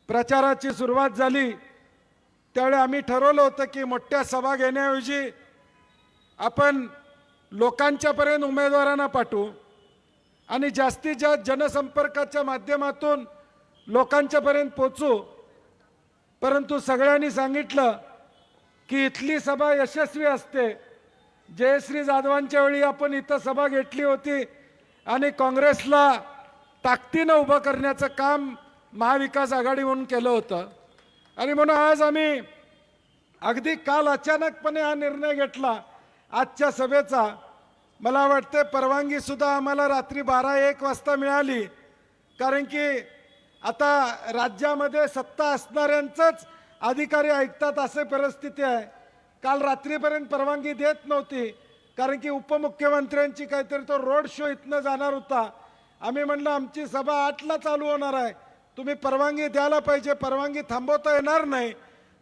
प्रचाराची सुरुवात झाली त्यावेळी आम्ही ठरवलं होतं की मोठ्या सभा घेण्याऐवजी आपण लोकांच्यापर्यंत उमेदवारांना पाठवू आणि जास्तीत जास्त जनसंपर्काच्या माध्यमातून लोकांच्यापर्यंत पोहोचू। परंतु सगळ्यांनी सांगितलं की इथली सभा यशस्वी असते। जयश्री जाधवांच्या वेळी आपण इथं सभा घेतली होती आणि काँग्रेसला ताकदीनं उभं करण्याचं काम महाविकास आघाडी म्हणून केलं होतं आणि म्हणून आज आम्ही अगदी काल अचानकपणे हा निर्णय घेतला आजच्या सभेचा। मला वाटते परवानगी सुद्धा आम्हाला रात्री 12-1 वाजता मिळाली, कारण की आता राज्यामध्ये सत्ता असणाऱ्यांचंच अधिकारी ऐकतात असे परिस्थिती आहे। काल रात्रीपर्यंत परवानगी देत नव्हती, कारण की उपमुख्यमंत्र्यांची काहीतरी तो रोड शो इथनं जाणार होता। आम्ही म्हणलं आमची सभा 8ला चालू होणार आहे, तुम्ही परवानगी द्यायला पाहिजे, परवानगी थांबवता येणार नाही।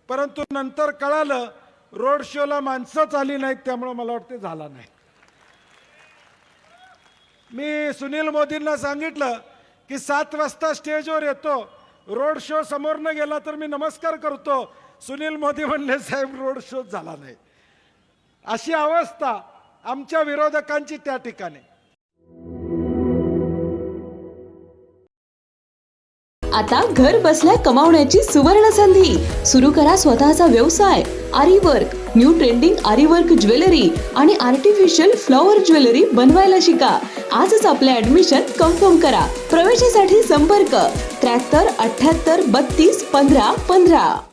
परंतु नंतर कळालं रोड शोला माणसंच आली नाहीत, त्यामुळे मला वाटते झाला नाही। मी सुनील मोदींना सांगितलं की 7 वाजता स्टेजवर येतो, रोड शो समोर न गेला तर मी नमस्कार करतो। सुनील मोदी म्हणले साहेब रोड शो झाला नाही। अशी अवस्था आमच्या विरोधकांची त्या ठिकाणी। आता घर बसल्या कमावण्याची सुवर्ण संधी। सुरू करा स्वतःचा व्यवसाय। आरी वर्क, न्यू ट्रेंडिंग आरी वर्क ज्वेलरी आणि आर्टिफिशियल फ्लॉवर ज्वेलरी बनवायला शिका। आजच आपले ऍडमिशन कन्फर्म करा। प्रवेशासाठी संपर्क 73 78 32 15 15।